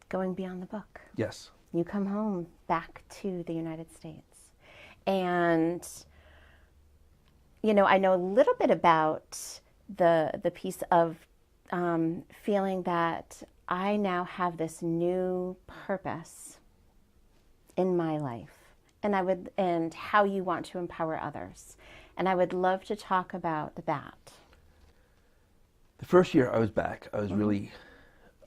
going beyond the book. Yes. You come home back to the United States. And, you know, I know a little bit about the piece of feeling that I now have this new purpose in my life, and how you want to empower others. And I would love to talk about that. The first year I was back, I was really,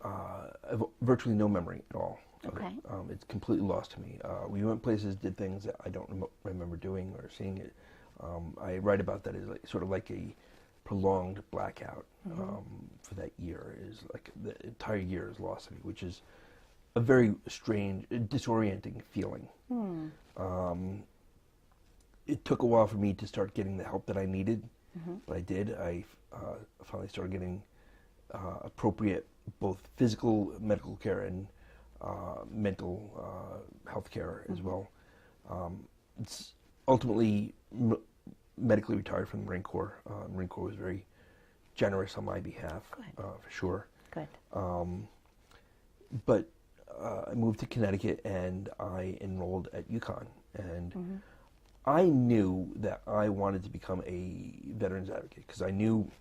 I have virtually no memory at all of Okay. it. It's completely lost to me. We went places, did things that I don't remember doing or seeing it. I write about that as like, sort of like a prolonged blackout for that year. Is like the entire year is lost to me, which is a very strange, disorienting feeling. It took a while for me to start getting the help that I needed, but I did. I finally started getting appropriate both physical medical care and mental health care as well. It's ultimately medically retired from the Marine Corps. The Marine Corps was very generous on my behalf, for sure. Good. But I moved to Connecticut and I enrolled at UConn. And I knew that I wanted to become a veterans advocate because I knew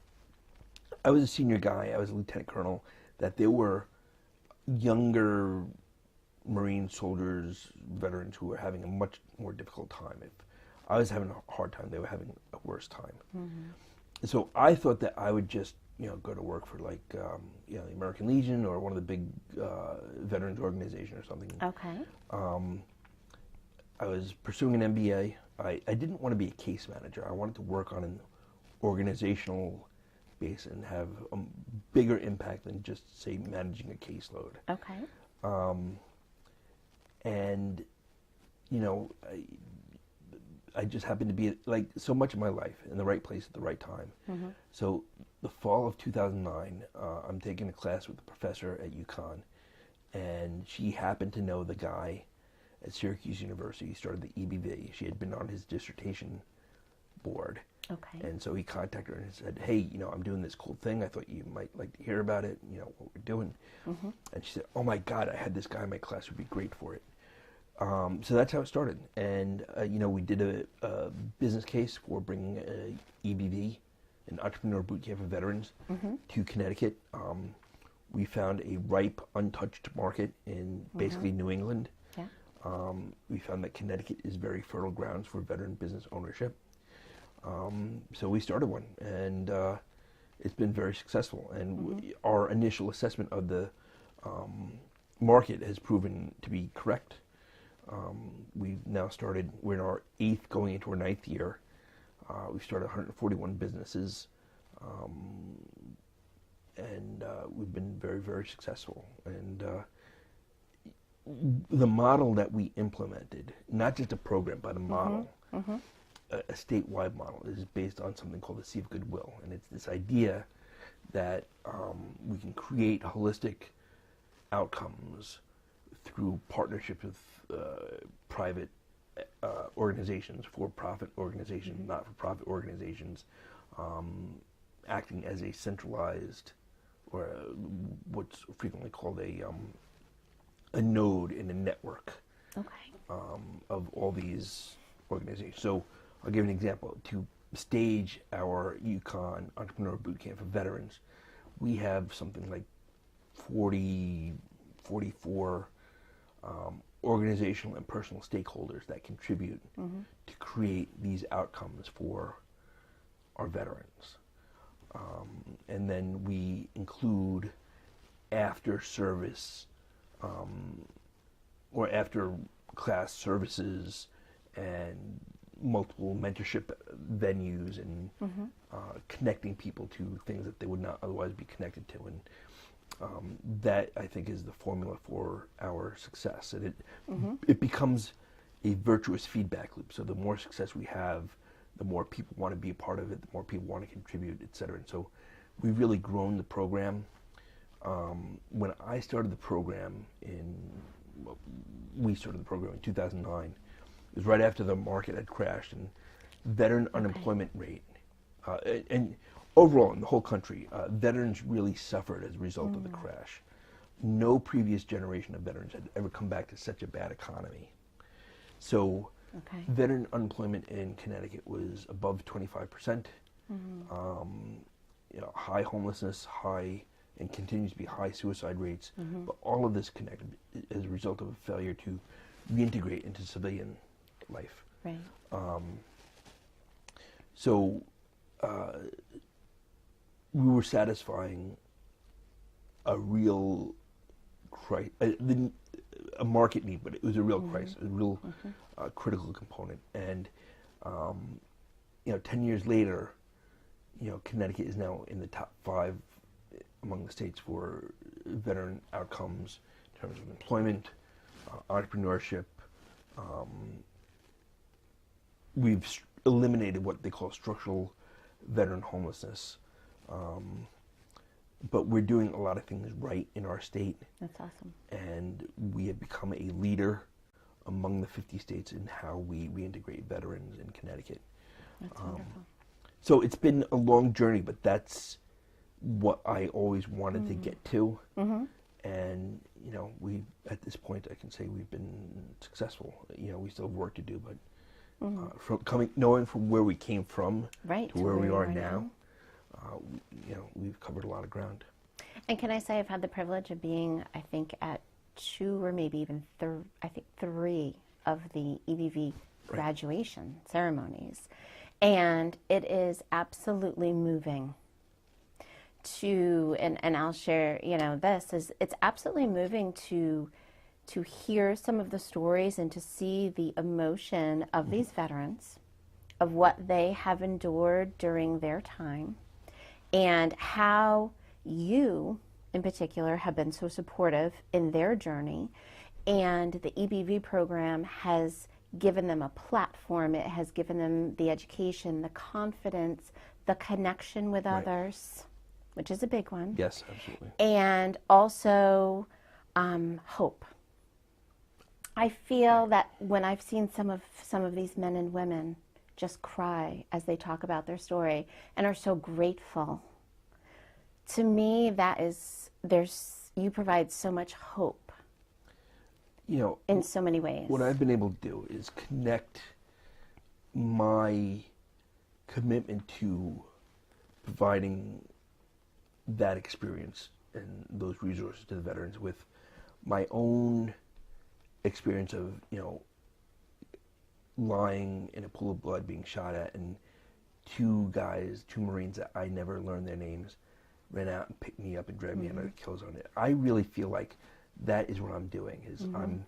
I was a senior guy, I was a lieutenant colonel, that there were younger Marine soldiers, veterans who were having a much more difficult time. If I was having a hard time, they were having a worse time. So I thought that I would just, go to work for like, the American Legion or one of the big veterans organization or something. Okay. I was pursuing an MBA. I didn't want to be a case manager. I wanted to work on an organizational base and have a bigger impact than just, say, managing a caseload. Okay. And, I just happened to be, like so much of my life, in the right place at the right time. So the fall of 2009, I'm taking a class with a professor at UConn, and she happened to know the guy at Syracuse University. He started the EBV. She had been on his dissertation board. Okay. And so he contacted her and said, hey, I'm doing this cool thing. I thought you might like to hear about it, what we're doing. And she said, oh my God, I had this guy in my class who'd be great for it. So that's how it started. And, we did a business case for bringing a EBV, an Entrepreneur Bootcamp for Veterans, to Connecticut. We found a ripe, untouched market in basically New England. Yeah. We found that Connecticut is very fertile grounds for veteran business ownership. So we started one, and it's been very successful. And our initial assessment of the market has proven to be correct. We've now started, we're in our 8th, going into our 9th year. We've started 141 businesses, and we've been very, very successful. And the model that we implemented, not just a program, but a model, a statewide model, is based on something called the Sea of Goodwill. And it's this idea that we can create holistic outcomes through partnerships with private organizations, for-profit organizations, not-for-profit organizations, acting as a centralized, or what's frequently called a node in a network of all these organizations. So I'll give you an example. To stage our UConn Entrepreneur Bootcamp for Veterans, we have something like 44 organizational and personal stakeholders that contribute to create these outcomes for our veterans. And then we include after service or after class services and multiple mentorship venues and connecting people to things that they would not otherwise be connected to. And that, I think, is the formula for our success. And it becomes a virtuous feedback loop. So the more success we have, the more people want to be a part of it, the more people want to contribute, et cetera. And so we've really grown the program. When I started the program we started the program in 2009. It was right after the market had crashed, and veteran unemployment rate, and overall in the whole country, veterans really suffered as a result of the crash. no previous generation of veterans had ever come back to such a bad economy. So Okay. veteran unemployment in Connecticut was above 25%. High homelessness, high, and continues to be high suicide rates. But all of this connected as a result of a failure to reintegrate into civilian life. Right. So we were satisfying a real a market need, but it was a real crisis, a real critical component. And 10 years later, Connecticut is now in the top 5 among the states for veteran outcomes in terms of employment, entrepreneurship. We've eliminated what they call structural veteran homelessness. But we're doing a lot of things right in our state. That's awesome. And we have become a leader among the 50 states in how we reintegrate veterans in Connecticut. That's wonderful. So it's been a long journey, but that's what I always wanted to get to. And, we, at this point, I can say we've been successful. We still have work to do, but knowing from where we came from Right, to where we are now, we've covered a lot of ground. And can I say I've had the privilege of being, I think, at 2 or maybe even 3 of the EBV graduation ceremonies. And it is absolutely moving to, and I'll share, it's absolutely moving to hear some of the stories and to see the emotion of these veterans, of what they have endured during their time, and how you, in particular, have been so supportive in their journey. And the EBV program has given them a platform. It has given them the education, the confidence, the connection with others, which is a big one. Yes, absolutely. And also hope. I feel that when I've seen some of these men and women just cry as they talk about their story and are so grateful, to me you provide so much hope. In so many ways. What I've been able to do is connect my commitment to providing that experience and those resources to the veterans with my own experience of, lying in a pool of blood being shot at, and 2 Marines that I never learned their names, ran out and picked me up and dragged me out of the kill zone. I really feel like that is what I'm doing, is I'm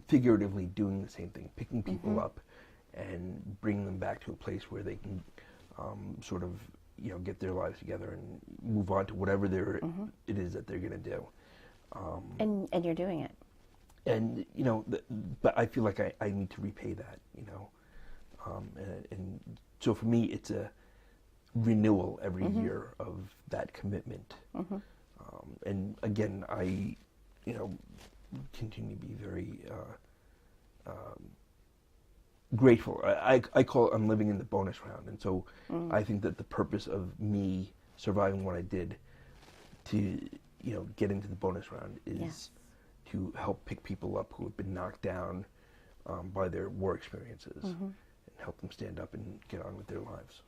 figuratively doing the same thing, picking people up and bringing them back to a place where they can sort of, get their lives together and move on to whatever it is that they're going to do. And you're doing it. And, but I feel like I need to repay that, and so for me, it's a renewal every year of that commitment. And again, I, continue to be very grateful. I call it, I'm living in the bonus round. And so I think that the purpose of me surviving what I did to, get into the bonus round is to help pick people up who have been knocked down by their war experiences and help them stand up and get on with their lives.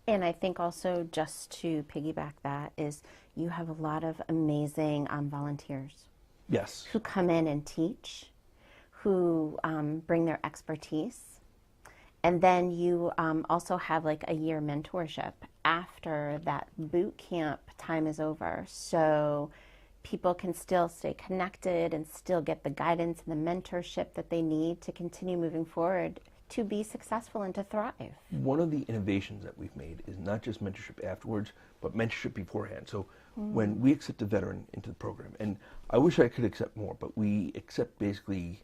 And I think also, just to piggyback that, is you have a lot of amazing volunteers. Yes. Who come in and teach, who bring their expertise. And then you also have like a year mentorship after that boot camp time is over. So people can still stay connected and still get the guidance and the mentorship that they need to continue moving forward to be successful and to thrive. One of the innovations that we've made is not just mentorship afterwards, but mentorship beforehand. So when we accept a veteran into the program, and I wish I could accept more, but we accept basically,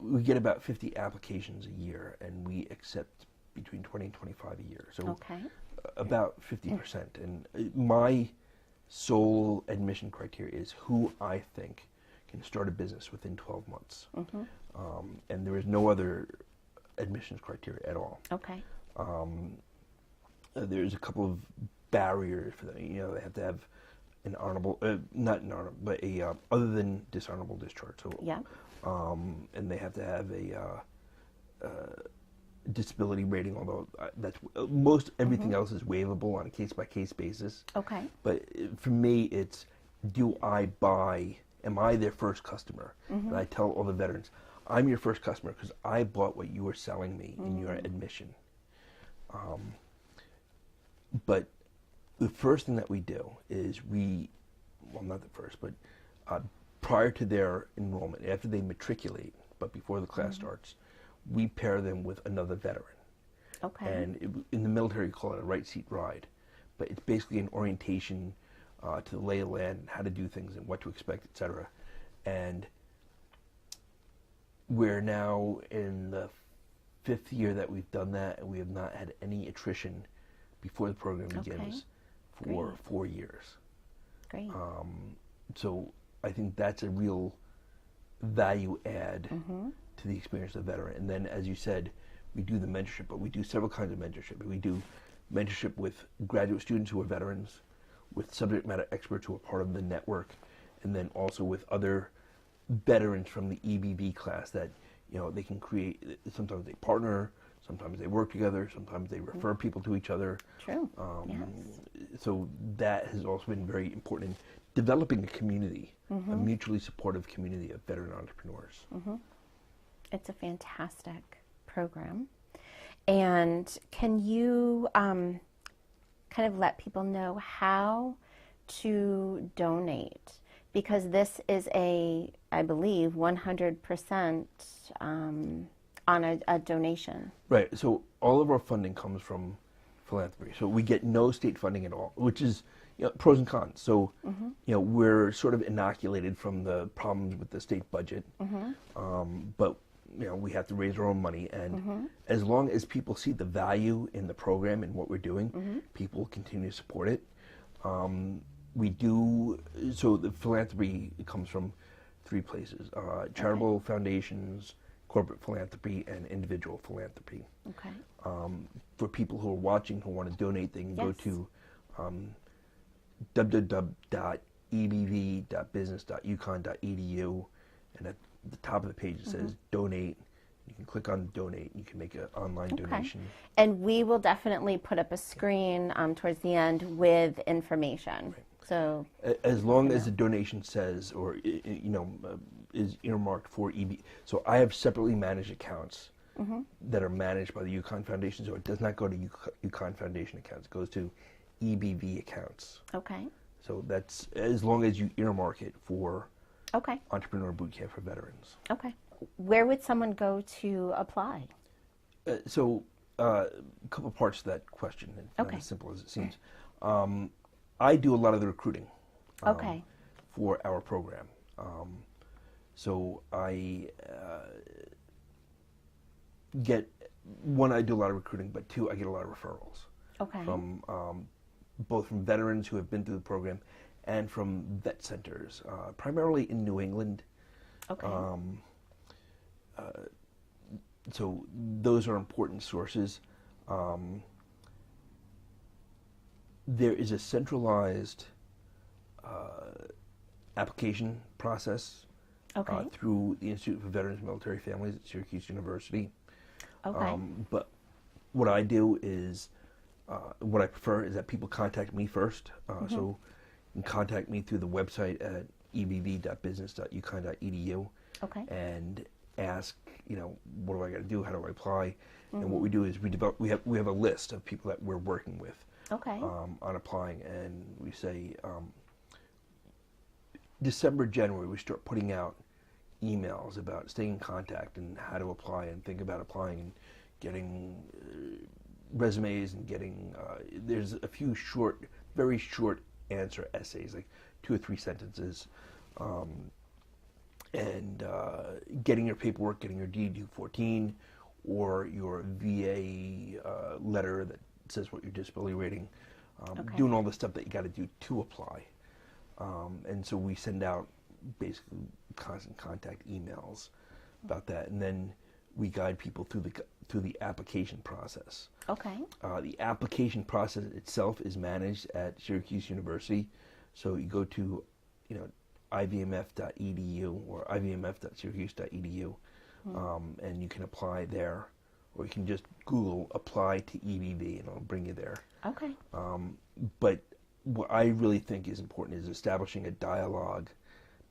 we get about 50 applications a year, and we accept between 20 and 25 a year. So about 50%. And my sole admission criteria is who I think can start a business within 12 months. And there is no other admissions criteria at all. Okay. There's a couple of barriers for them. They have to have an honorable, not an honorable, but a other than dishonorable discharge. So, Yeah. and they have to have disability rating, although that's most everything else is waivable on a case-by-case basis. Okay. But for me, it's am I their first customer? And I tell all the veterans, I'm your first customer because I bought what you were selling me in your admission. But the first thing that we do is well, not the first, but prior to their enrollment, after they matriculate, but before the class starts, we pair them with another veteran. Okay. And in the military, you call it a right seat ride. But it's basically an orientation to the lay of the land and how to do things and what to expect, etc. And we're now in the 5th year that we've done that, and we have not had any attrition before the program begins for Great. 4 years. Great. So I think that's a real value add to the experience of the veteran. And then, as you said, we do the mentorship, but we do several kinds of mentorship. We do mentorship with graduate students who are veterans, with subject matter experts who are part of the network, and then also with other veterans from the EBV class that, they can create. Sometimes they partner, sometimes they work together, sometimes they refer people to each other. True. Yes. So that has also been very important in developing a community, a mutually supportive community of veteran entrepreneurs. It's a fantastic program. And can you kind of let people know how to donate? Because this is I believe, 100% on a donation. Right. So all of our funding comes from philanthropy. So we get no state funding at all, which is pros and cons. So we're sort of inoculated from the problems with the state budget, but we have to raise our own money. And as long as people see the value in the program and what we're doing, people continue to support it. We do, so the philanthropy comes from 3 places, charitable foundations, corporate philanthropy, and individual philanthropy. Okay. For people who are watching who want to donate, they can go to www.ebv.business.uconn.edu, and at the top of the page it says donate. You can click on donate, you can make an online donation. And we will definitely put up a screen towards the end with information. Right. So as long as the donation says, or is earmarked for EB. So I have separately managed accounts that are managed by the UConn Foundation. So it does not go to UConn Foundation accounts. It goes to EBV accounts. Okay. So that's as long as you earmark it for Entrepreneur Bootcamp for veterans. Okay. Where would someone go to apply? So a couple parts to that question. It's not as simple as it seems. I do a lot of the recruiting for our program. So I get, 1, I do a lot of recruiting, but 2, I get a lot of referrals from both from veterans who have been through the program and from vet centers, primarily in New England. So those are important sources. There is a centralized application process through the Institute for Veterans and Military Families at Syracuse University. But what I do is, what I prefer is that people contact me first. So you can contact me through the website at ebv.business.uconn.edu and ask, what do I got to do? How do I apply? And what we do is we have a list of people that we're working with on applying, and we say December, January, we start putting out emails about staying in contact and how to apply and think about applying and getting resumes and getting, there's a few very short answer essays, like 2 or 3 sentences, and getting your paperwork, getting your DD-14 or your VA letter that says what your disability rating, doing all the stuff that you got to do to apply. And so we send out basically constant contact emails about that, and then we guide people through the application process. The application process itself is managed at Syracuse University So you go to, ivmf.edu or ivmf.syracuse.edu, and you can apply there, or you can just Google apply to EBV and it'll bring you there. Okay. But what I really think is important is establishing a dialogue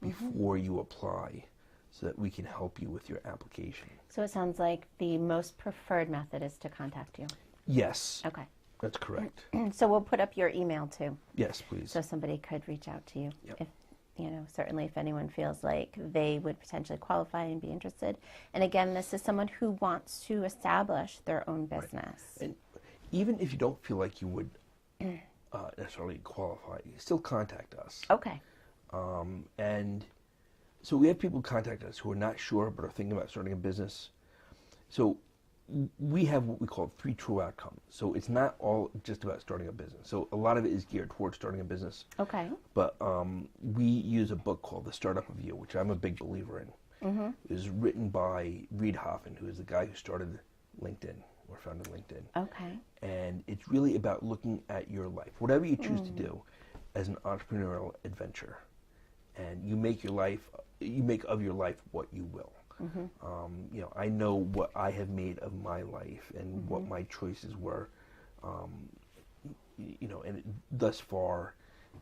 before you apply so that we can help you with your application. So it sounds like the most preferred method is to contact you. Yes. Okay. That's correct. So we'll put up your email too. Yes, please. So somebody could reach out to you. Yep. If, certainly if anyone feels like they would potentially qualify and be interested. And again, this is someone who wants to establish their own business. Right. And even if you don't feel like you would necessarily qualify, still contact us. Okay. And so we have people contact us who are not sure but are thinking about starting a business. So we have what we call 3 true outcomes. So it's not all just about starting a business. So a lot of it is geared towards starting a business. Okay. But we use a book called The Startup of You, which I'm a big believer in. It was written by Reid Hoffman, who is the guy who started LinkedIn or founded LinkedIn. Okay. And it's really about looking at your life, whatever you choose to do, as an entrepreneurial adventure. And you make of your life what you will. I know what I have made of my life and what my choices were, and thus far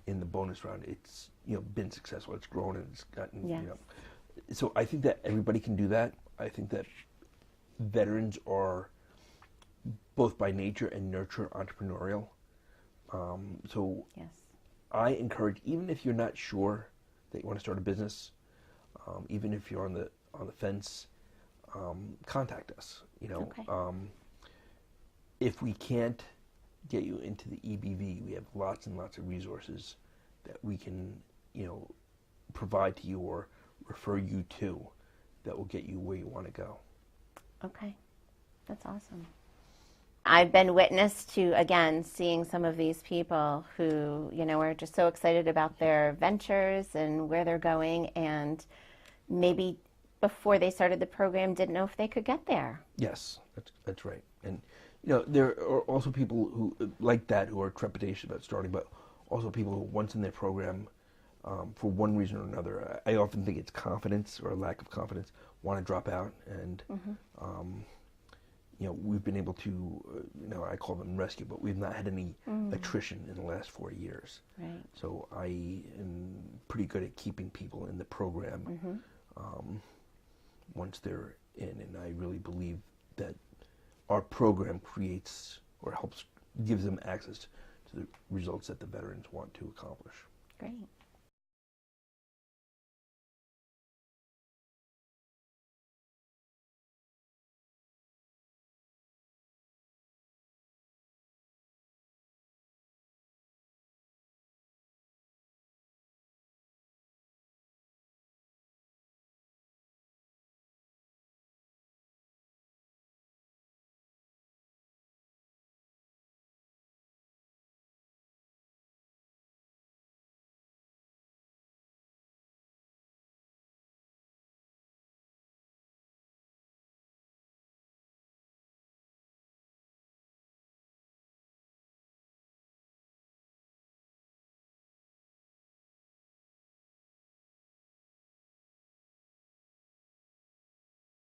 in the bonus round, it's, been successful. It's grown and it's gotten, Yes. So I think that everybody can do that. I think that veterans are both by nature and nurture entrepreneurial. So Yes. I encourage, even if you're not sure that you want to start a business, even if you're on the fence, contact us. Okay. If we can't get you into the EBV, we have lots and lots of resources that we can, provide to you or refer you to that will get you where you want to go. Okay. That's awesome. I've been witness to, again, seeing some of these people who, are just so excited about their ventures and where they're going, and maybe before they started the program didn't know if they could get there. Yes, that's right. And, there are also people who like that who are trepidatious about starting, but also people who once in their program, for one reason or another, I often think it's confidence or a lack of confidence, want to drop out. And, we've been able to, I call them rescue, but we've not had any attrition in the last 4 years. Right. So I am pretty good at keeping people in the program once they're in, and I really believe that our program creates or gives them access to the results that the veterans want to accomplish. Great.